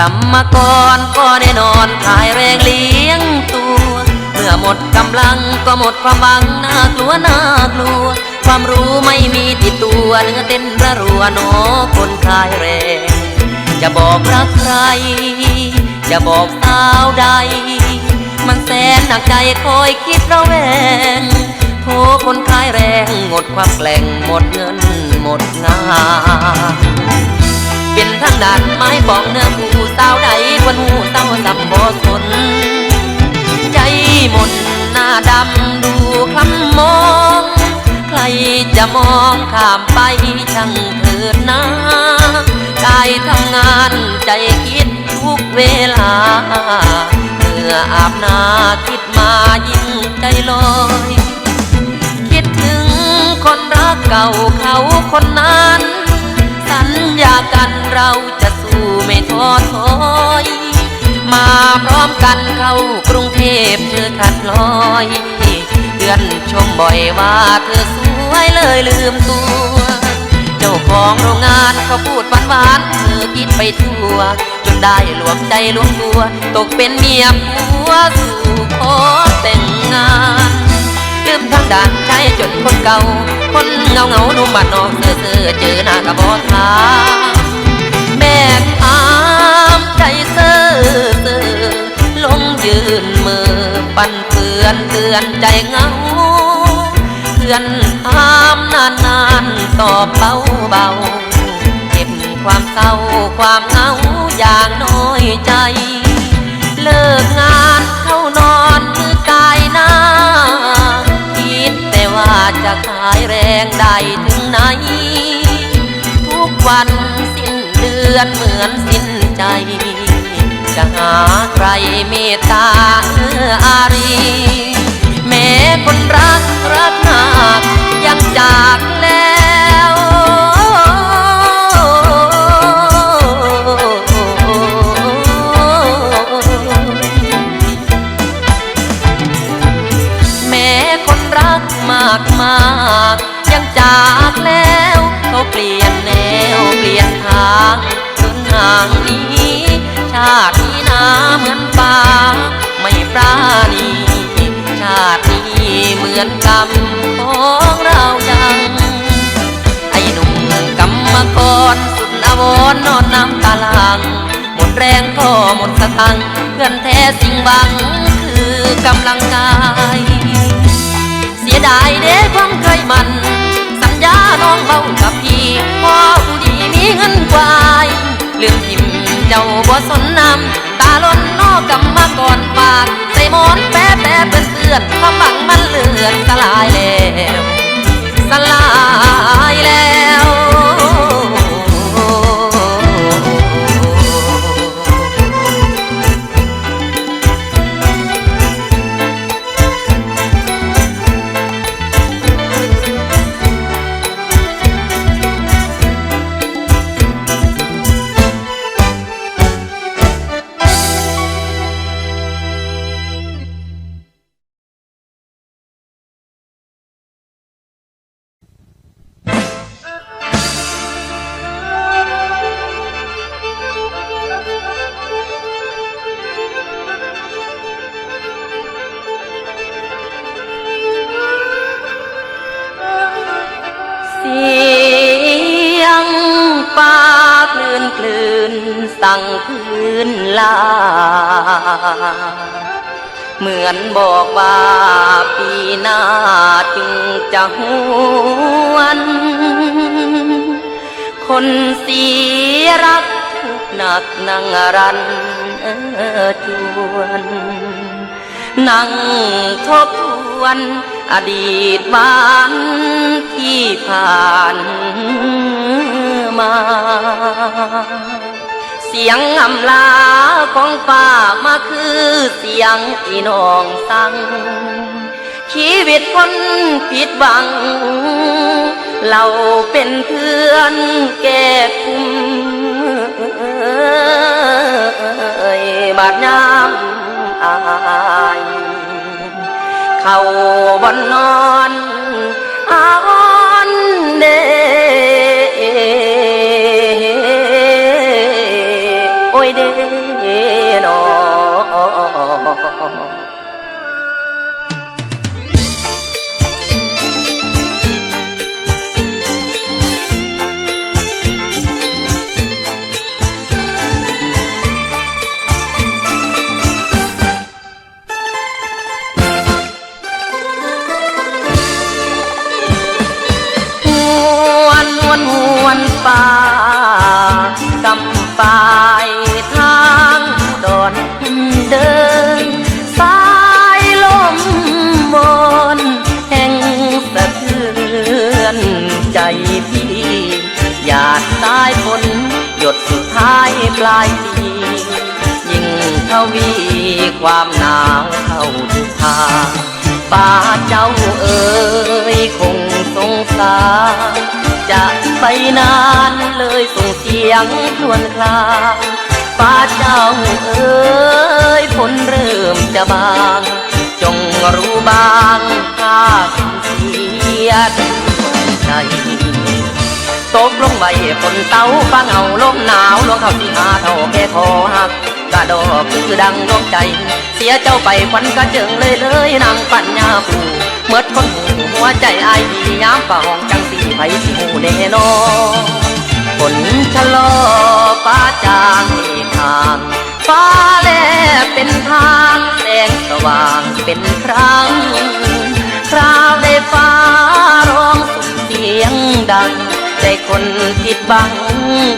กรรมกรก็ได้นอนขายแรงเลี้ยงตัวเมื่อหมดกำลังก็หมดความหวังน่ากลัวน่ากลัวความรู้ไม่มีติดตัวเนื้อเต้นระรัวหนอคนขายแรงจะบอกรักใครจะบอกสาวใดมันแสนหนักใจคอยคิดระแวงโทรคนขายแรงหมดความแกล่งหมดเงินหมดงานเป็นทั้งด่านไม้บอกเนื้อผู้สาวใดคนหูเศร้าสับบ่สนใจหมดหน้าดำดูคล้ำมองใครจะมองข้ามไปช่างเถิดนะกายทำงานใจคิดทุกเวลาเมื่ออาบน้ำคิดมายิ่งใจลอยคิดถึงคนรักเก่าเขาคนนั้นสัญญากันเราจะสู้ไม่ท้อถอยมาพร้อมกันเข้ากรุงเทพเธอขัดลอยเพื่อนชมบ่อยว่าเธอสวยเลยลืมตัวเจ้าของโรงงานเขาพูดหวานๆเธอคิดไปทั่วจนได้หลวมใจหลวมตัวตกเป็นเมียผัวสู่ขอแต่งงานลืมทางด่านใช้จนคนเก่าคนเงาหนุ่มบ้านนอกเซ่อเจอหน้ากะบ่ถามแบกอามใจเซ่อลงยืนมือปั่นเพื่อนเตือนใจเงาเพื่อนถามนานตอบเบาเก็บความเศร้าความเหงาอย่างน้อยใจเลิกงานเข้านอนมือกายหน้าคิดแต่ว่าจะขายแรงได้ถึงไหนทุกวันสิ้นเดือนเหมือนสิ้นใจจะหาใครเมตตาอารีแม้คนรักมากยังจากแล้วแม้คนรักมากยังจากแล้วเขาเปลี่ยนแนวเปลี่ยนทางจนห่างนี้ชาตินี้นาเหมือนฟ้าไม่ปราณีชาตินี้เหมือนกรรมของเรายังไอ้หนุ่มกรรมกรสุดอาวรณ์นอนน้ำตาลังหมดแรงก็หมดสตังค์เพื่อนแท้สิ่งหวังคือกำลังกายเสียดายเด้ความเคยมันสัญญาน้องเบากับพี่พ่อผู้ดีมีเงินกวายลืมทิมเจ้าบ่สนน้ำตาล้นนอกกำมาก่อนปากใส่หมอนแป๊เปื้อนความหวังมันเลือนสลายแล้วสลายแล้วฟ้าคลื่นสั่งพื้นลาเหมือนบอกว่าปีหน้าจึงจะหวนคนเสียรักทุกหนักนั่งรันจวนนั่งทบทวนอดีตบ้านที่ผ่านมาเสียงอำลาของฟ้ามาคือเสียงอีน้องสั่งชีวิตคนผิดหวังเราเป็นเพื่อนแก้คุมบาดน้ำอายเข้าบนนอนออนเดโอ้ยเด ปลายปียิ่งทวีความหนาวเข้าทุกทางป่าเจ้าเอ๋ยคงสงสารจะไปนานเลยส่งเสียงครวญครางป่าเจ้าเอ๋ยฝนเริ่มจะบางจงรู้บางข้าเสียใจตกลงใบฝนเต้าฟ้าเงาลมหนาวลวงเขาที่หาเท่าแก่คอหักกระดอกคือดังดวงใจเสียเจ้าไปควันกระเจิงเลยนางปัญญาผู้เมื่อคนหูหัวใจอายดีย้ำฝ่าห้องจังสีไผสิหูแน่นอนฝนชะลอฟ้าจางทางฟ้าแลบเป็นทางแสงสว่างเป็นครั้งคราวได้ฟ้าร้องสุดเสียงดังใจคนผิดบัง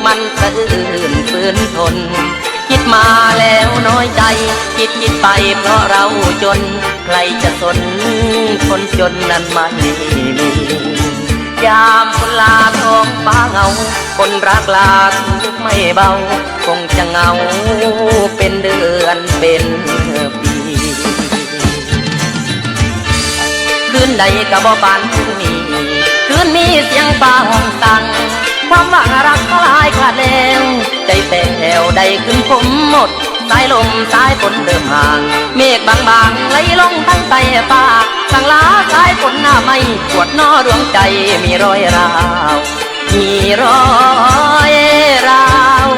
มันสะอื้นฝืนทนคิดมาแล้วน้อยใจคิดไปเพราะเราจนใครจะสนคนจนนั้นไม่มียามคนลาท้องฟ้าเงาคนรักลาทุกไม่เบาคงจะเงาเป็นเดือนเป็นปีคืนใดก็บ่ปานคืนนี้คืนนี้เสียงฟ้าห้องสั่งความหวังรักก็ลายขาดแล้วใจแป้วได้ขึ้นผมหมดสายลมสายฝนเดิมห่างเมฆบางๆไหลลงทั้งใต้ฟ้าสั่งลาสายฝนหน้าไม่ปวดนอดวงใจมีรอยร้าวมีรอยร้าว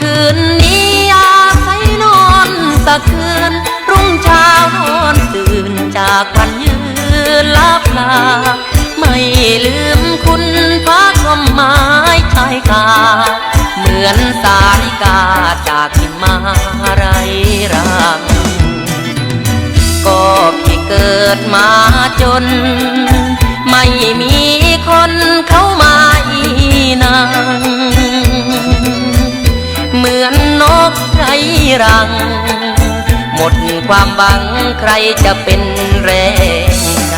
คืนนี้อาศัยนอนสักคืนรุ่งเช้านอนตื่นจากวันยืนลับลาไม่ลืมคุณพักลมไม้ชายคาเหมือนสาลิกาจากที่มาไรรังก็พี่เกิดมาจนไม่มีคนเข้ามาอีนางเหมือนนกไร้รังหมดความหวังใครจะเป็นแรงใจ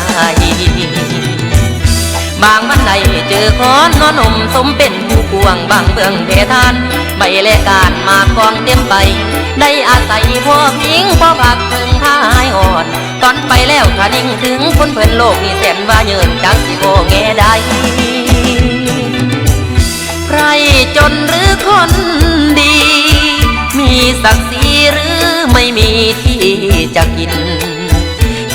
บางวันใดเจอคอนนอนมสมเป็นผู้กวงบางเบื้องเพทานใบและการมากองเต็มไปได้อาศัยพ่อพิงพ่อผักถึงท้ายอ่อนตอนไปแล้วถ้านิ่งถึงคนเพื่อนโลกนี่แสนว่าเยินจักสิโบแง่ได้ใครจนหรือคนดีมีศักดิ์ศรีหรือไม่มีที่จะกิน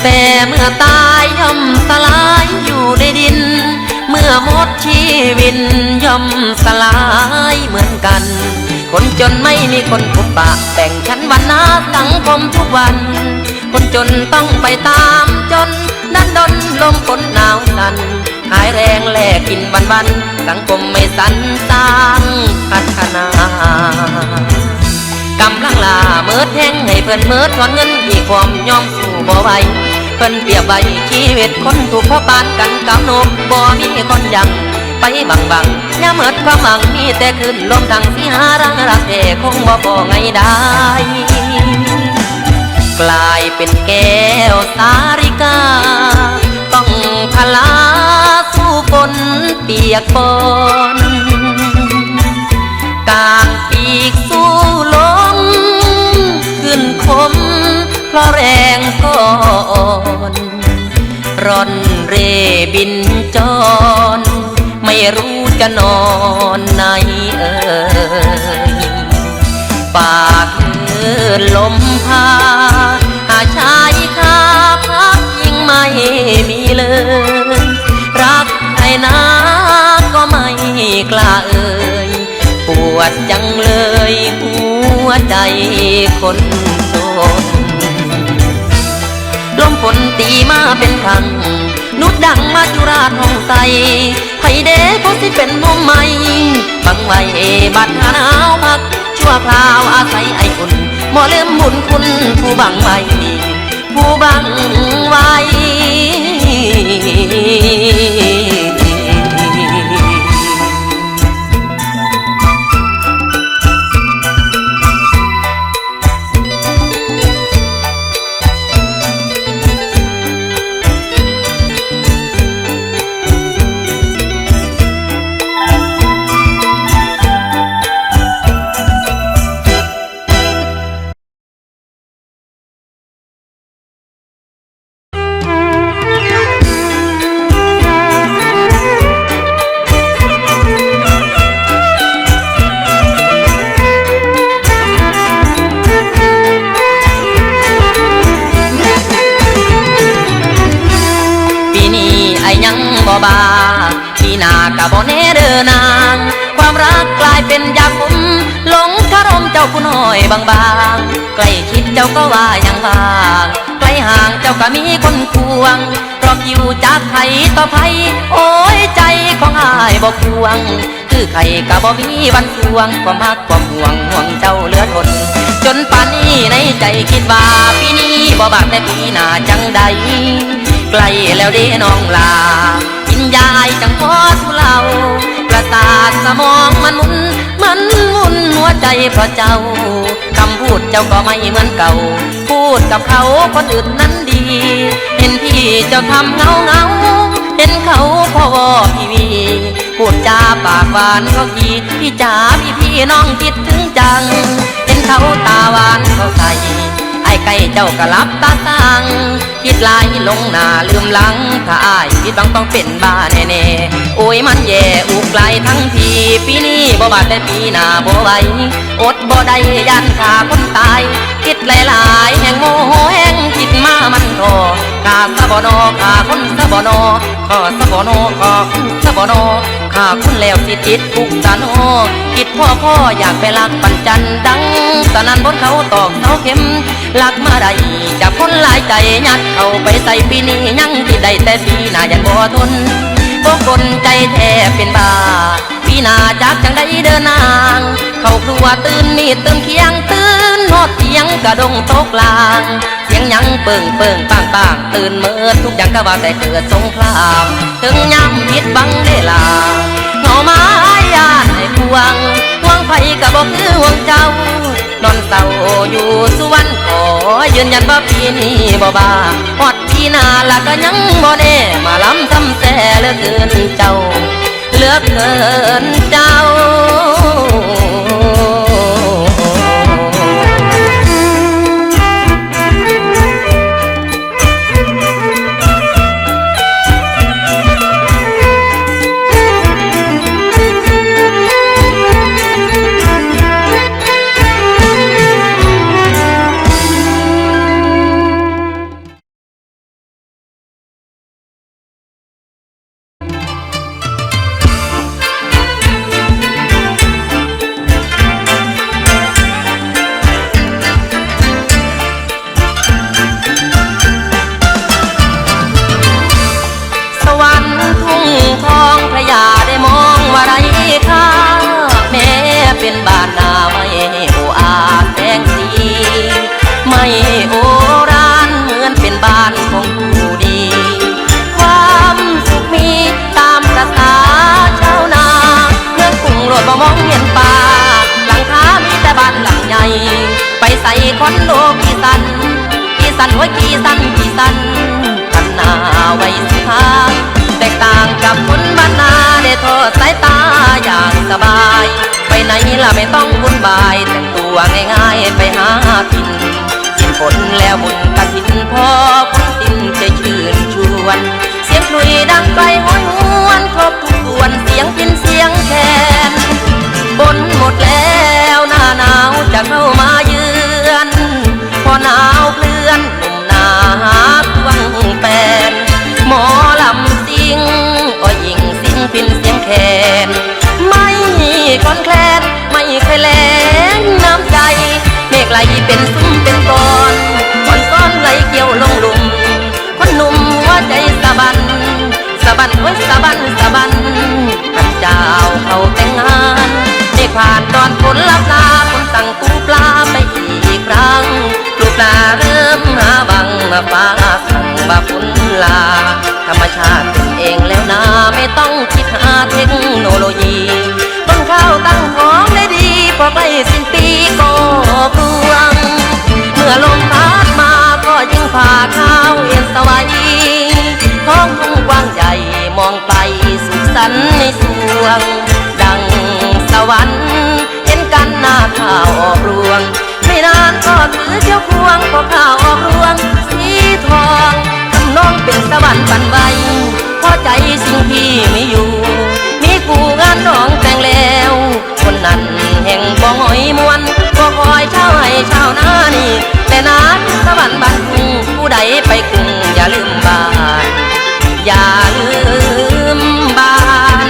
แต่เมื่อตายย่อมสลายอยู่ในดินเมื่อหมดชีวิตย่อมสลายเหมือนกันคนจนไม่มีคนพบปะแบ่งชั้นวรรณะสังคมทุกวันคนจนต้องไปตามจนดันดนลมฝนหนาวสั่นขายแรงแลกกินวันสังคมไม่สันสร้างพัฒนากำลังลาเมิดแห้งให้เพิ่นเมิดถอนเงินอีกความยอมสู้บ่ไหวเพิ่นเปรียบไว้ชีวิตคนถูกพ่อปานกันกับนกบ่มีคนยังไปบังย่าเมิดความหวังมีแต่ขึ้นลมดังสิหารังรักแต่คงบ่พอไงได้กลายเป็นแก้วสาริกาต้องพลาสู้ฝนเปียกฝนกางปีกสู้ลมขึ้นคมเพราะแรงก่อนร่อนเร่บินจรไม่รู้จะนอนไหนปากลมพาหาชายคาพักยิ่งไม่มีเลย กล้าเอ่ยปวดจังเลยหัวใจคนจนลมฝนตีมาเป็นทางนุดดังมาจุราชห้องใสไผเด้พอสิเป็นนมใหม่บังไว้บัดหนาวพักชั่วคราวอาศัยไออุ่นบ่ลืมบุญคุณผู้บังไว้ผู้บังไว้บ่บาที่นากะบ่แน่เด้อนางความรักกลายเป็นยาคุมหลงคารมเจ้าผู้น้อยบางๆใกล้ชิดเจ้าก็ว่ายังบางใกล้ห่างเจ้าก็มีคนควงเพราะอยู่จากไผต่อไผโอ้ยใจของอ้ายบ่ควงคือใครก็บ่มีวันทวงความฮักความห่วงห่วงเจ้าเหลือทนจนป่านนี้ในใจคิดว่าปีนี้บ่บาดแต่ปีหน้าจังใดใกล้แล้วเด้น้องลากินยายจังพอสุเหล่าประสาทสมองมันมุนหัวใจเพราะเจ้าคำพูดเจ้าก็ไม่เหมือนเก่าพูดกับเขาคนอื่นนั้นดีเห็นพี่เจ้าทำเงาเห็นเขาพ่อวอพี่วีพูดจาปากหวานเขาทีพี่จ๋าพี่น้องคิดถึงจังเห็นเขาตาหวานเขาใสไอ้ไก่เจ้าก็รับตาตังคิดลายลงหน้าลืมหลังถ้าอ้ายคิดต้องเป็นบ้าแน่ๆโอ้ยมันแย่อุกไกลทั้งทีปีนี้บ่บาดแต่ปีหน้าบ่ไหวอดบ่ได้ยันขาคนตายคิดหลายๆแห่งโมโหแห่งคิดมามันรอขาสะบ่นอขาคนสะบ่นอขอสะบ่นอขอคุณสะบ่นอขาคุณแล้วสิจิตทุกสะนอคิดพ่ออยากไปลักปันจันดังตอนนั้นบนเขาตอกเสาเข็มลักมาได้จากคนหลายใจยัดเข้าไปใส่ปีนี้ยังที่ได้แต่ปีหน้ายันบ่ทนพวกคนใจแทบเป็นบ้าปีหน้าจากจังได้เดินนางเข้าครัวตื่นมีดตื่นเคียงตื่นหอดเสียงกระดงตกลางเสียงยังเปิ่งปังตื่นเมื่อทุกอย่างก็ว่าแต่เกิดสงครามถึงย้ำผิดบังได้ลาเหงามาญาติให้ควงห่วงไผก็บอกคือห่วงเจ้านอนเศร้าอยู่สุวรรณขอยืนยันว่าปีนี้บ่บาฮอดปีหน้าละก็ยังบ่แน่มาล้ำทำแซ่เหลือเกินเจ้าเหลือเกินเจ้าเป็นบ้านนาไม่โออาแสงสีไม่โอรานเหมือนเป็นบ้านของผู้ดีความสุขมีตามประสาชาวนาเมืองกรุงโลดบ่มองเห็นป่าหลังคามีแต่บ้านหลังใหญ่ไปใส่คอนโดกี่สันไว้กี่สันพันนาไว้สุภาพแตกต่างกับคนบ้านนาได้ทอดสายตาอย่างสบายไปไหนล่ะไม่ต้องวุ่นวายแต่งตัวง่ายๆไปหากินสิ้นฝนแล้วบุญกฐินพอคนตินใจชื่นชวนเสียงคลุยดังไกลห้อยหวนครบทุกส่วนเสียงพินเสียงแคนบนหมดแล้วหน้าหนาวจะเข้ามาเยือนพอหนาวเคลื่อนหนุ่มนาหาควงแฟนหมอลำสิงก็ยิ่งสิงพินเสียงแคน ขาวเอ็นสวัยท้องทุ่งกว้างใหญ่มองไปสุขสันต์ในสวงดังสวรรค์เห็นกันหน้าข้าวออกรวงไม่นานก็ถือเจ้าพวงพอข้าวออกรวงสีทองทำน้องเป็นสวรรค์ปันใบพอใจสิ่งที่มีอยู่มีกูงานน้องแต่งแล้วคนนั้นแห่งบ่หอยมวนบ่คอยเช่าให้เช่าหน้านี่แต่นาสวรรค์บ้านทุ่งผู้ใดไปกรุงอย่าลืมบ้านอย่าลืมบ้าน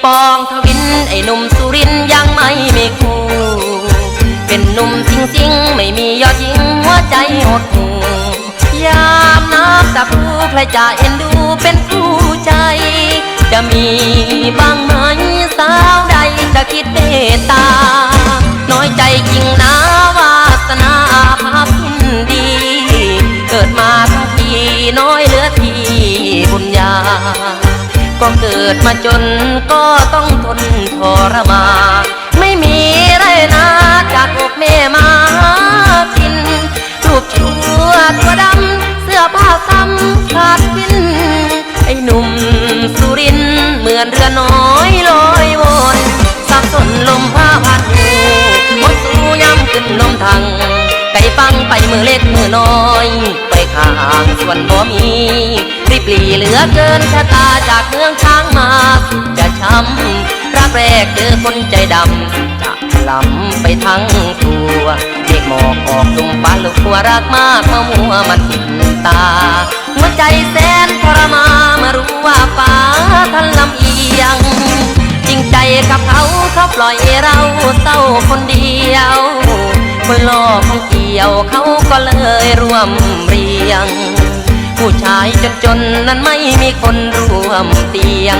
ปองทวินไอ้หนุ่มสุรินยังไม่มีคู่เป็นหนุ่มจริงๆไม่มียอดหญิงหัวใจหดหูยามนับตาผู้ใครจะเอ็นดูเป็นคู่ใจจะมีบ้างไหมสาวใดจะคิดเมตตาน้อยใจจริงนะวาสนาภาพินดีเกิดมาทั้งทีน้อยเหลือทีบุญญาก็เกิดมาจนก็ต้องทนทรมานไม่มีไรนะจากอกแม่มากินรูปชั่วตัวดำเสื้อผ้าซ้ำขาดวินไอ้หนุ่มสุรินเหมือนเรือน้อยลอยวนสับสนลมผ้าพัดหูหมดสู้ย้ำขึ้นลมทังไก่ฟังไปมือเล็กมือน้อยไปข้างส่วนบ่มีริบหรี่เหลือเกินชะตาจากเมืองช้างมาจะช้ำรักแรกเจอคนใจดำจะลำไปทั้งตัวเด็กหมอกออกตุ่มฟ้าลูกหัวรักมากมามัวมันติดตาหัวใจแสนทรมานมารู้ว่าฟ้าท่านลำเอียงจริงใจกับเขาปล่อยเราเศร้าคนเดียวคนหลอกคนเกี่ยวเขาก็เลยร่วมเรียงผู้ชายจนนั้นไม่มีคนร่วมเตียง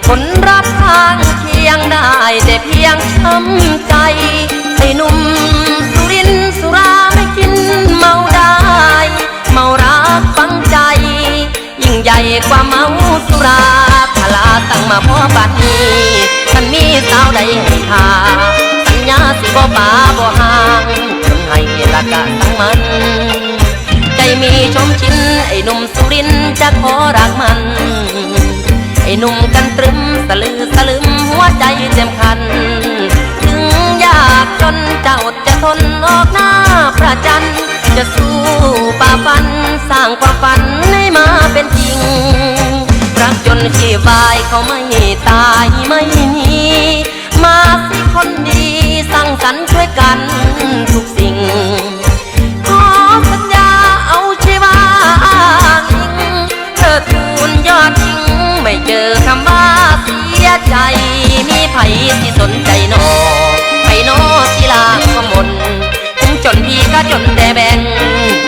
คนรับทางเคียงได้แต่เพียงช้ำใจไอ้หนุ่มสุรินทร์สุราไม่กินเมาได้เมารักฝังใจยิ่งใหญ่กว่าเมาสุราพลาตั้งมาพ่อบัดนี้ท่านมีสาวใดให้ทาสัญญาสิบ่ป่าบ่ห่างจนให้ละกะตั้งมันใจมีชมชินไอ้หนุ่มสุรินทร์จะขอรักมันไอ้หนุ่มกันตรึมสลือสลึมหัวใจเต็มคันถึงยากจนจะอดจะทนออกหน้าประจันจะสู้ป่าฟันสร้างความฝันให้มาเป็นจริงรักจนชีวายเขาไม่ตายไม่หนีมาสิคนดีสร้างสรรค์ช่วยกันทุกสิ่งขอสัญญาเอาชีวานิ่งเธอทูลยอดทิ้งไม่เจอคำว่าเสียใจมีไผที่สนใจนอไผนอศิลาขมนถึงจนพี่ก็จนแต่แบ่ง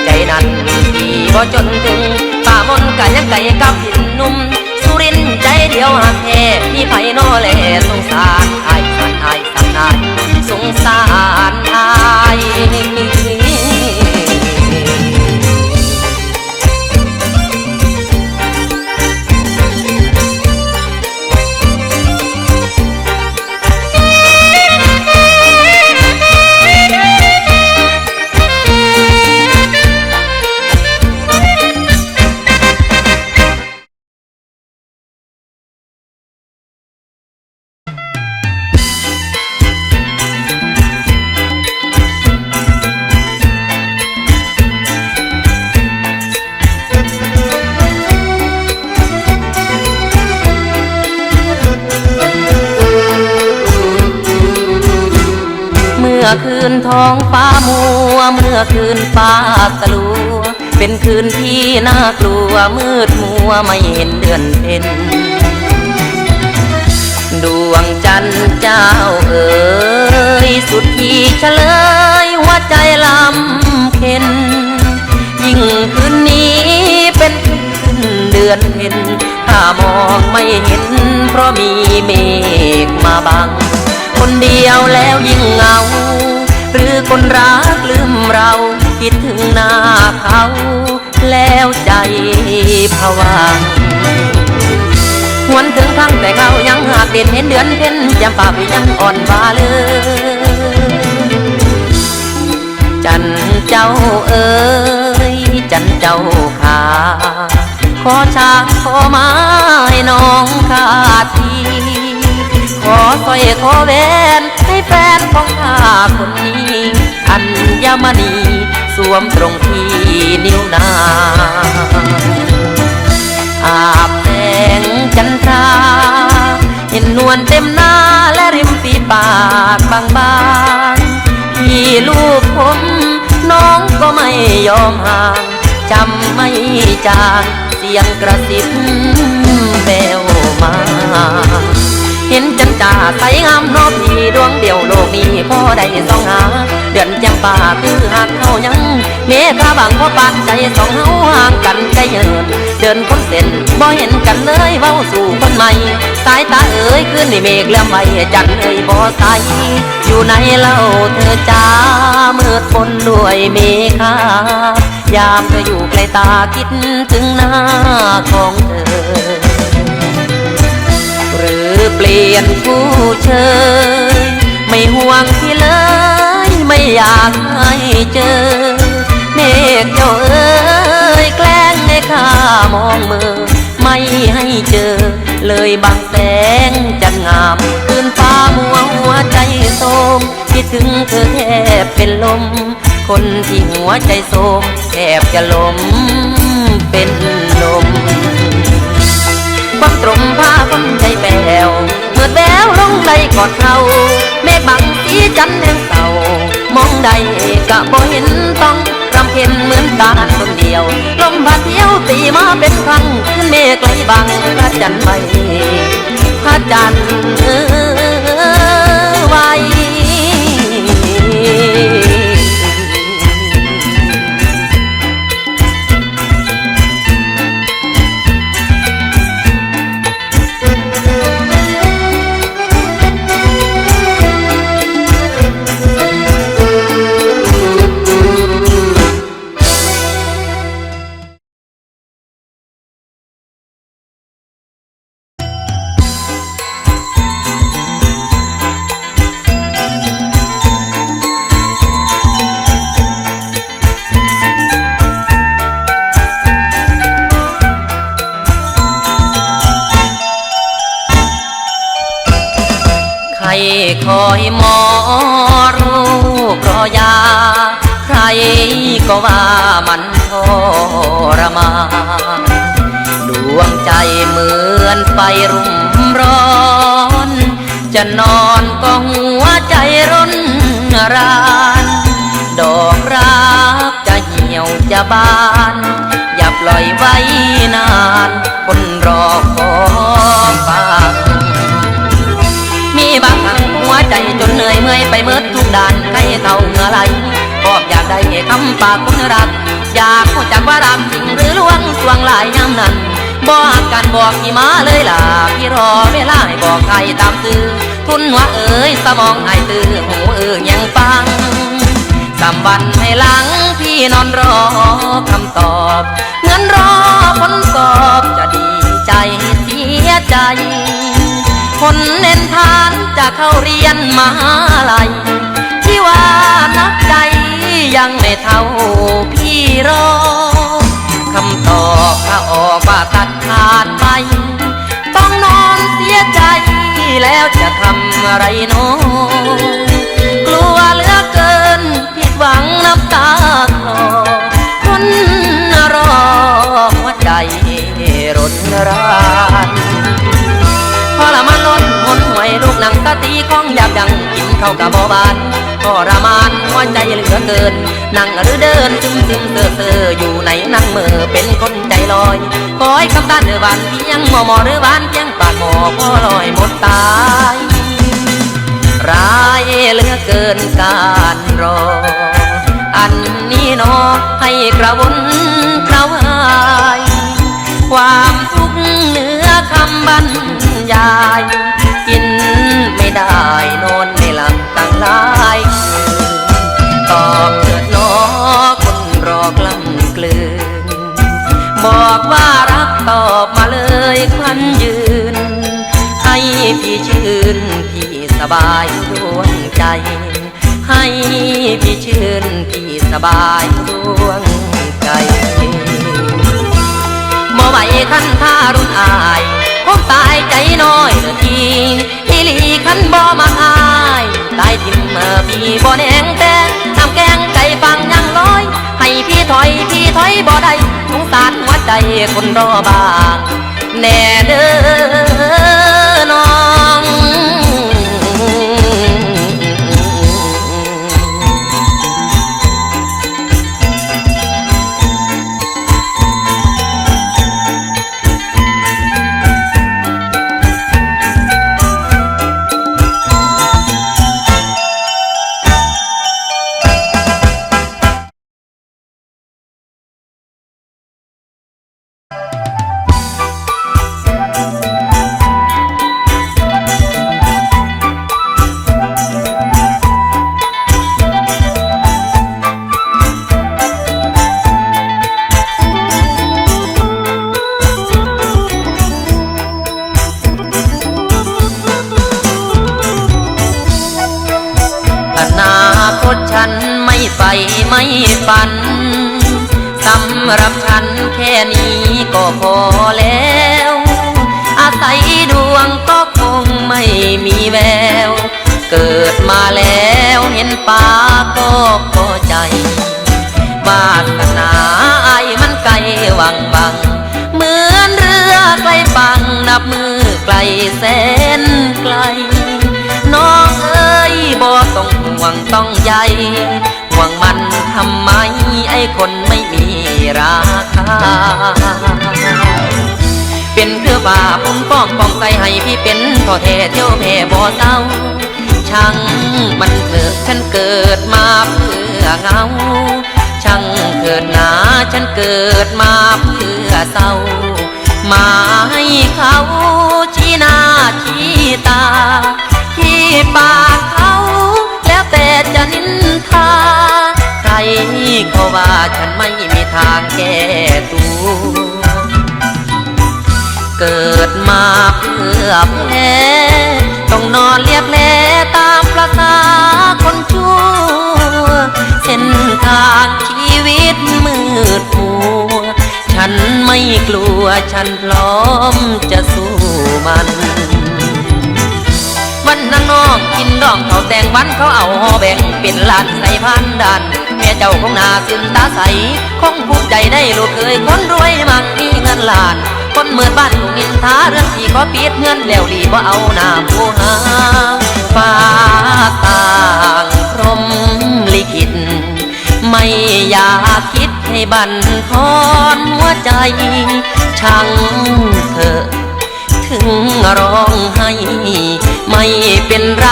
ใจนั้นพี่บ่จนถึงป่ามนก็ยังไก่กับหินนุ่มสุรินทร์ใจเดียวหักแท้พี่ไผนอแลสงสารอายสันอายสันอายสงสารอายเมื่อคืนท้องฟ้ามัวเมื่อคืนฟ้าสลัวเว เป็นคืนที่น่ากลัวมืดมัวไม่เห็นเดือนเพ็ญดวงจันทร์เจ้าเอ๋ยสุดที่เฉลยหัวใจลำเค็นยิ่งคืนนี้เป็นคืนเดือนเพ็ญถ้ามองไม่เห็นเพราะมีเมฆมาบังคนเดียวแล้วยิ่งเหงาหรือคนรักลืมเราคิดถึงหน้าเขาแล้วใจผวังหวนถึงครั้งแต่เขายังหากเด่นเห็นเดือนเพ็ญยามป่าไปยังอ่อนว่าเลยจันเจ้าเอ๋ยจันเจ้าขาขอช้างขอไม้น้องขาทีขอสร้อยขอแหวนให้แฟนของข้าคนนี้อัญมณีสวมตรงที่นิ้วนางอาบแสงจันทราเห็นนวลเต็มหน้าและริมฝีปากบางๆที่ลูกผมน้องก็ไม่ยอมห่างจำไม่จางเสียงกระซิบแววมาเห็นจันจ่าใสงามนอบที่ดวงเดียวโลกนี้พอได้ส่องหาเดือนจังป่าคือหักเขายังเมฆาบางพอปากใจสองเฮาห่างกันใจเยินเดินคนเส้นบ่เห็นกันเลยเว้าสู่คนใหม่สายตาเอ๋ยคืนนี่เมฆเลื่อมไว้จันเอ๋ยบ่ใสอยู่ในเล่าเธอจ้ามืดฝนด้วยเมฆายามเธออยู่ไกลตาคิดถึงหน้าของเธอหรือเปลี่ยนผู้เชยไม่ห่วงพี่เลยไม่อยากให้เจอเมฆเจ้าเอ๋ยแกล้งให้ข้ามองมือไม่ให้เจอเลยบางแสงจันงามคืนฟ้ามัวหัวใจโทรมคิดถึงเธอแทบเป็นลมคนที่หัวใจโทรมแทบจะล้มเป็นลมความตรงผ้าคนใจแป๋วเมื่อแววลงใดกอดเขาเมฆบังสีจันทร์แดงเศร้ามองใดกะบ่เห็นต้องรำเพ็ญเหมือนตาคนเดียวลมพัดเที่ยวตีมาเป็นครั้งขึ้นเมฆไหลบังพระจันทร์ไม่พระจันทร์ไว้ใครคอยหมอรูปรอยาใครก็ว่ามันทรมานดวงใจเหมือนไฟรุ่มร้อนจะนอนก็หัวใจร้นรานดอกรักจะเหี่ยวจะบานอย่าปล่อยไว้นานคนรอขอฟังมีบางครั้งหัวใจจนเหนื่อยเมื่อยไปเมิดทุกด้านใครเขาเหงื่อไหลบอกอยากได้คำปากคนรักอยากรู้จักว่ารักจริงหรือลวงสวงหลายยามนั้นบอกกันบอกพี่มาเลยล่ะพี่รอเวลาให้บอกใครตามตื้อทุนหัวเอ๋ยสมองไอตื้อหูยังฟัง3 วันให้หลังพี่นอนรอคำตอบเงินรอผลสอบจะดีใจเสียใจคนเน้นทานจะเข้าเรียนมหาลัยที่ว่านักใจยังไม่เท่าพี่รอคำตอบถ้าออกว่าตัดขาดไปต้องนอนเสียใจแล้วจะทำอะไรโน้กลัวเหลือเกินผิดหวังน้ำตาคลอคนรอหัวใจรนรานพอละมันล้นหนหวยลูกหนังตาตีของอยากดังกิน เข้ากับบ่บานทรมานหัวใจเหลือเกินนั่งหรือเดินซึมซึมเซ่ออยู่ในนั่งมือเป็นคนใจลอยคอยคำต้านเดือบานเพียงหมอหรือบ้านเพียงปากหมอพอลอยหมดตายร้ายเหลือเกินการรออันนี้นอให้กระวนกระวายความทุกข์เหนือคำบรรยายกินไม่ได้นอนไม่หลับตั้งหลายคืนตอบเถิดน้อคนรอกล้ำกลืนบอกว่ารักตอบมาเลยควันยืนให้พี่ชื่นพี่สบายดวงใจให้พี่ชื่นพี่สบายดวงใจบ่ไหวคันท่ารุ่นอายคงตายใจน้อยเด้อทีอีหลีคันบ่มาอายตายทิ่มพี่บ่แดงแต่น้ำแกงใจฟังยังลอยให้พี่ถอยบ่ได้สงสารหัวใจคนรอบางแน่เด้อน้องฉันไม่ไปไม่ฝันสำหรับฉันแค่นี้ก็พอแล้วอาศัยดวงก็คงไม่มีแววเกิดมาแล้วเห็นป่าก็พอใจวาสนาไอ้มันไกลวังบังเหมือนเรือไกลฝั่งนับมือไกลแสนไกลน้องเอ้ยบ่ต้องห่วงต้องใยห่วงมันทำไมไอ้คนไม่มีราคาเป็นเครือบ่าผมป้องใจให้พี่เป็นท่อแท้เที่ยวแพ่บ่เศร้าช่างมันเถิดฉันเกิดมาเพื่อเงาช่างเถิดหนาฉันเกิดมาเพื่อเศร้ามาให้เขาชี้หน้าชี้ตาที่ปากเขาแล้วแต่จะนินทาใครเขาว่าฉันไม่มีทางแก้ตัวเกิดมาเพื่อแพ้ต้องนอนเรียบแลตามประสาคนชั่วเส้นทางชีวิตมืดมัวฉันไม่กลัวฉันพร้อมจะสู้มันวันนั้นน้องกินดองเขาแต่งวันเขาเอาห่อแบ่งเป็นล้านใส่พันดันแม่เจ้าคงหน้าซึมตาใสคงภูมิใจได้ลูกเคยคนรวยมั่งมีเงินล้านคนเมื่อบ้านถูกนินทาเรื่องที่ขอปิดเงินแล้วรีบ่เอาหน้าผู้หาฟ้าต่างพรหมลิขิตไม่อยากคิดให้บั่นทอนหัวใจช่างเถอะถึงร้องไห้ไม่เป็นไร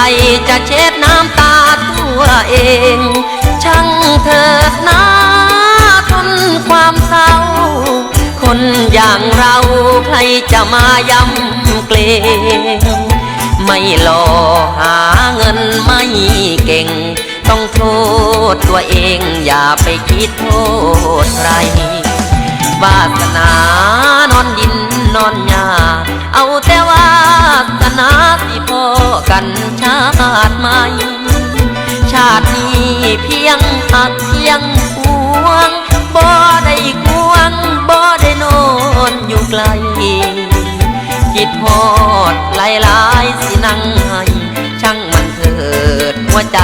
จะเช็ดน้ำตาตัวเองช่างเถิดนะทนความเศร้าคนอย่างเราใครจะมาย้ำเกรงไม่หล่อหาเงินไม่เก่งต้องโทษตัวเองอย่าไปคิดโทษใครวาสนานอนดินนอนหญ้าเอาแต่วาสนาสิพอกันชาติใหม่ชาตินี้เพียงหักเพียงพวงบ่ได้ควงบ่ได้นอนอยู่ไกลคิดฮอดหลายๆสินั่งให้ช่างมันเถิดหัวใจ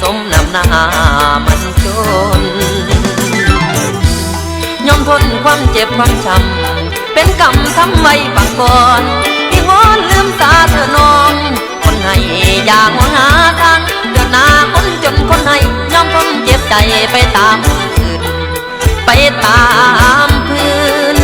สมน้ำหน้ามันจนยอมทนความเจ็บความช้ำเป็นกรรมทำไว้ปากก่อนพี่งอนลืมตาเธอน้องคนให้อย่างหาทาง จ็บใจไปตามพื้นไปตามพื้น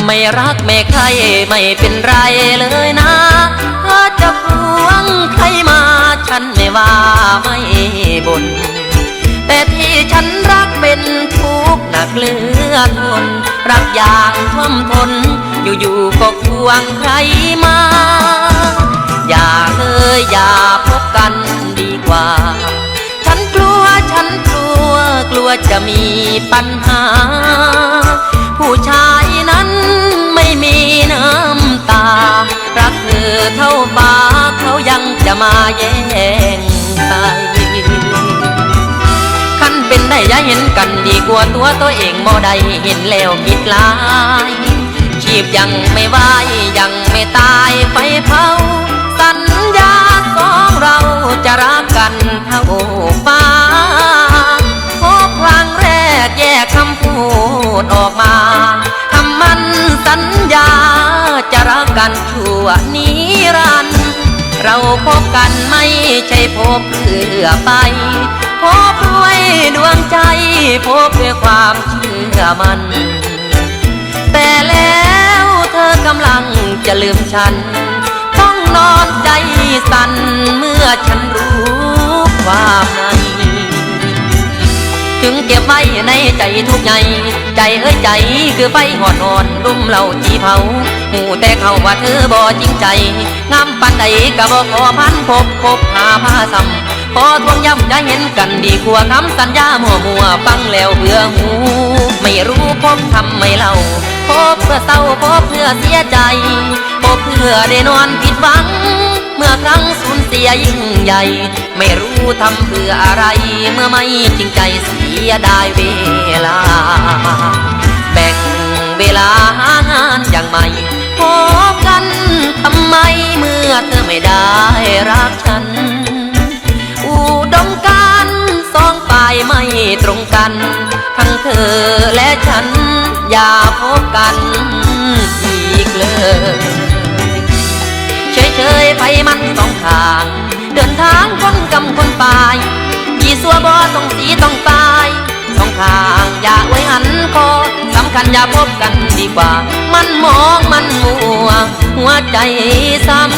ไม่รักไม่ใครไม่เป็นไรเลยนะถ้าจะพวงใครมาฉันไม่ว่าไม่บ่นแต่ที่ฉันรักเป็นทุกข์หนักเหลือทนรักอย่างท่วมทนอยู่ๆก็ควงใครมาอย่าเลยอย่าพบกันดีกว่าฉันกลัวกลัวจะมีปัญหาผู้ชายนั้นไม่มีน้ำตารักเธอเท่าฟ้าเขายังจะมาแย่งไปคันเป็นได้อย่าเห็นกันดีกว่าตัวเองบ่ได้เห็นแล้วคิดหลายชีพยังไม่ไหวยังไม่ตายไฟเผาสัญญาสองเราจะรักกันเท่าฟ้าพบครั้งแรกแยกคำพูดออกมาคำมั่นสัญญาจะรักกันชั่วนิรันดร์เราพบกันไม่ใช่พบเพื่อไปพบด้วยดวงใจพบด้วยความเชื่อมันแต่แล้วเธอกำลังจะลืมฉันต้องนอนใจสั่นเมื่อฉันรู้ความในถึงเก็บไว้ในใจทุกใหญ่ใจเอ้ยใจคือไฟหอนอนรุ่มเหล่าจีเผาหูแต่เขาว่าเธอบ่จริงใจงามปันใดก็บ่ขอพันพบหาผ้าซ้ำขอทวงย้ำจะเห็นกันดีกว่าคำสัญญามัวฟังแล้วเบื่อหูไม่รู้พบทำไม่เล่าพบเพื่อเศร้าพบเพื่อเสียใจพบเพื่อได้นอนผิดหวังเมื่อครั้งสูญเสียยิ่งใหญ่ไม่รู้ทำเพื่ออะไรเมื่อไม่จริงใจเสียได้เวลาแบ่งเวลาหางานอย่างใหม่พบกันทำไมเมื่อเธอไม่ได้รักฉันอุดมการณ์สองฝ่ายไม่ตรงกันทั้งเธอและฉันอย่าพบกันอีกเลยเฉยๆไปมันสองทางเดินทางคนกำคนตายยี่สัวบ่ต้องสีต้องตายสองทางอย่าไว้หันคอสำคัญอย่าพบกันดีกว่ามันมองมันมัวหัวใจซ้ำ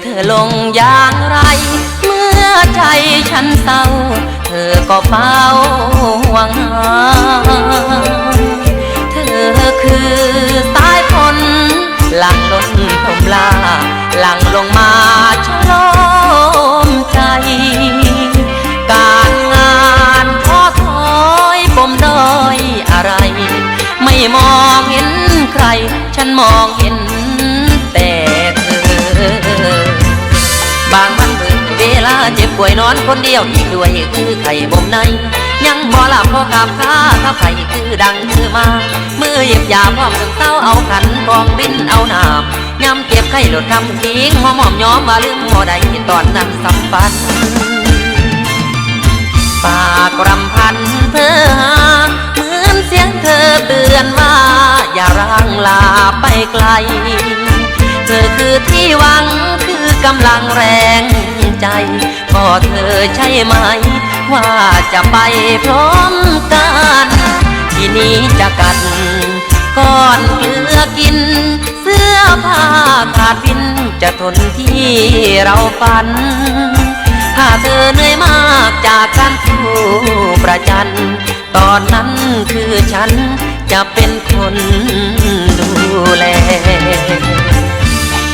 เธอลงอย่างไรเมื่อใจฉันเศร้าเธอก็เฝ้าหวังหาเธอคือสายฝนหลั่งล้นพรมลาหลั่งลงมาชโลมใจการงานท้อถอยปมด้อยอะไรไม่มองเห็นใครฉันมองเห็นแต่บางวันเบิกเวลา เจ็บป่วยนอนคนเดียวอีกด้วยคือไข่บ่มในยังบ่หลับพอขับข้าถ้าไข่คือดังคือมามือหยิบยาพร้อมถึงเต้าเอาขันกองบินเอาหนามย้ำเก็บไข่หลดคำทิ้งหอมย้อมว่าลืมบ่ได้ตอนนั้นสัมพันธ์ปากรำพันเธอหาเหมือนเสียงเธอเตือนว่าอย่าร่างลาไปไกลเธอคือที่หวังคือกำลังแรงใจก็เธอใช่ไหมว่าจะไปพร้อมกันทีนี้จะกันก่อนเกลือกินเสื้อผ้าขาดวินจะทนที่เราฝันถ้าเธอเหนื่อยมากจากการสู้ประจันตอนนั้นคือฉันจะเป็นคนดูแล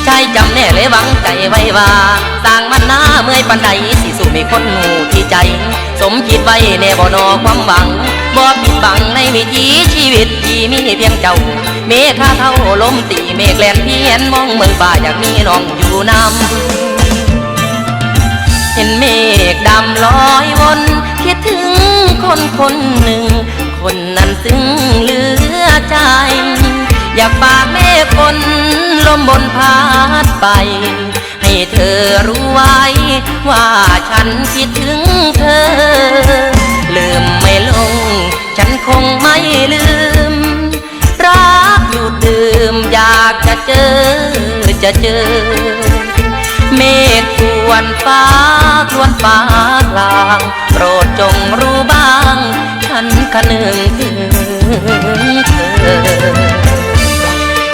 ใจจำแน่เลยหวังใจไว้ว่าสร้างมันหน้าเมื่อยปันใดสิสู่ไม่คนหูที่ใจสมคิดไว้แน่บ่นอความหวังบ่ปิดบังในวิถีชีวิตที่มีเพียงเจ้าเมฆาเท่าลมตีเมฆแลนเพียนมองเมืองป่าอยากมีน้องอยู่นำเห็นเมฆดำลอยวนคิดถึงคนคนหนึ่งคนนั้นซึ้งเหลือใจอยากฝากเมฆฝนลมบนพัดไปให้เธอรู้ไว้ว่าฉันคิดถึงเธอลืมไม่ลงฉันคงไม่ลืมรักอยู่ดื่มอยากจะเจอเมฆกวนฟ้าครวนฟ้ากลางโปรดจงรู้บ้างฉันคะนึงถึงเธอ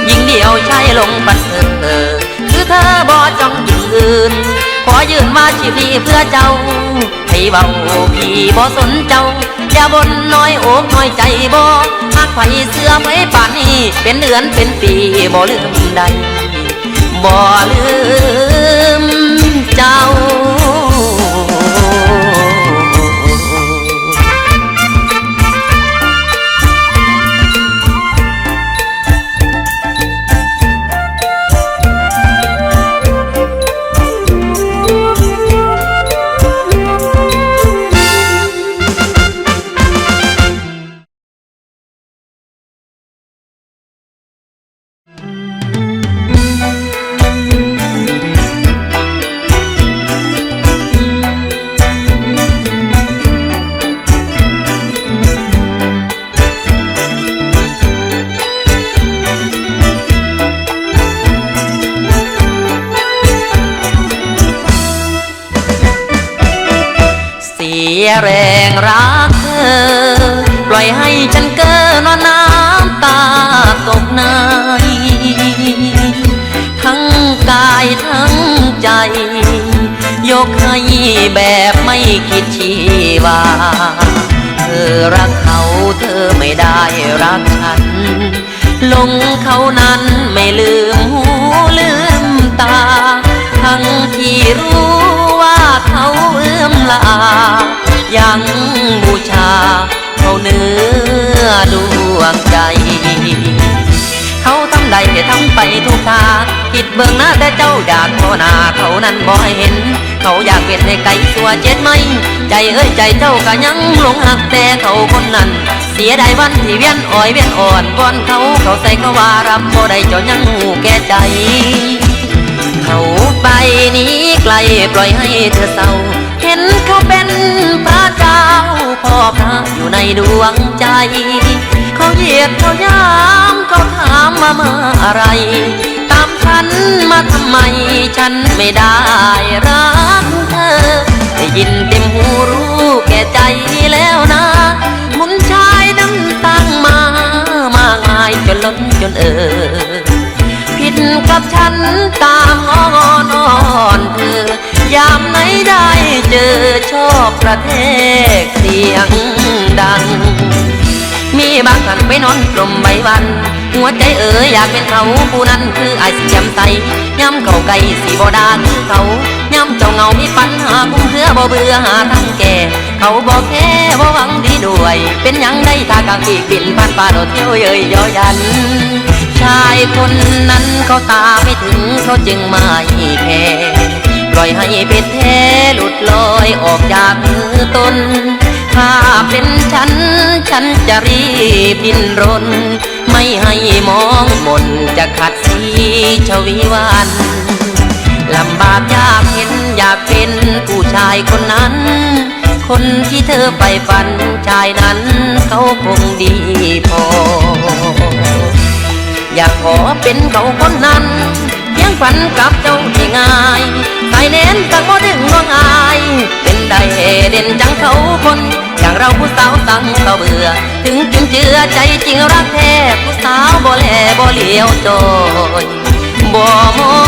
ยิ่งเดียวใช่ลงบันเธอคือเธอบ่จ้องยืนขอยืนมาชีวีเพื่อเจ้าให้เบาพี่บ่สนเจ้าอย่าบ่นน้อยอกน้อยใจบ่หากไผเสื้อไว้ป่านนี้เป็นเดือนเป็นปีบ่ลืมใดบ่ลืมเจ้าแรงรักเธอปล่อยให้ฉันเก้อนอนน้ำตาตกในทั้งกายทั้งใจยกให้แบบไม่คิดชีวาเธอรักเขาเธอไม่ได้รักฉันลงเขานั้นไม่ลืมหูลืมตาทั้งที่รู้ว่าเขาเอื้อมละอายังบูชาเขาเนื้อดวงใจเขาทำได้ทำไปทุกทางคิดเบื้องหน้าแต่เจ้าอยากโทหน้าเขานั้นบ่ให้เห็นเขาอยากเป็นให้ไก่สัวเจ็ดไหมใจเอ้ยใจเจ้าก็ยังหลงหักแต่เขาคนนั้นเสียดายวันที่เวียนอ่อยเวียนอ่อนก่อนเขาใส่เขาว่ารับบ่ได้เจ้ายังหูแก่ใจเขาไปนี้ไกลปล่อยให้เธอเศร้าเห็นเขาเป็นพระเจ้าพ่อพระอยู่ในดวงใจเขาเหยียดเขาย้ำเขาถามมาเมื่ออะไรตามฉันมาทำไมฉันไม่ได้รักเธอได้ยินเต็มหูรู้แก่ใจแล้วนะมุนชายน้ำตั้งมามายจนล้นจนผิดกับฉันตามอ้อนเธอยามไหนได้เจอชอบกระแทกเสียงดังมีบางครั้งไปนอนกลมใบวันหัวใจอยากเป็นเขาผู้นั้นคือไอ้สียำใสย้ำเขาไก่สีบ่ดาคือเขาย้ำเจ้าเงามีปัญหาคุ้มเครือบ่เบื่อหาทางแก่เขาบอกแค่บ่หวังดีด้วยเป็นยังได้ถ้ากางอีกบินผ่านป่าโดดเที่ยวเย้ยย่อยันชายคนนั้นเขาตาไม่ถึงเขาจึงไม่แพ้ ปล่อยให้เป็นแท้หลุดลอยออกจากมือตนถ้าเป็นฉันจะรีบดิ้นรนไม่ให้มองมนจะขัดสีชวีวันลำบากยากเห็นอยากเป็นผู้ชายคนนั้นคนที่เธอใฝ่ฝันชายนั้นเขาคงดีพออยากขอเป็นเขาคนนั้นเพียงฝันกับเจ้าที่ง่ายสายเน้นตั้งบ่ดึงน้องอายเป็นได้เด่นจังเขาคนอย่างเราผู้สาวตั้งเขาเบื่อถึงจุนเจือใจจริงรักแท้ผู้สาวบ่แลบ่เหลียวจอยบ่มอ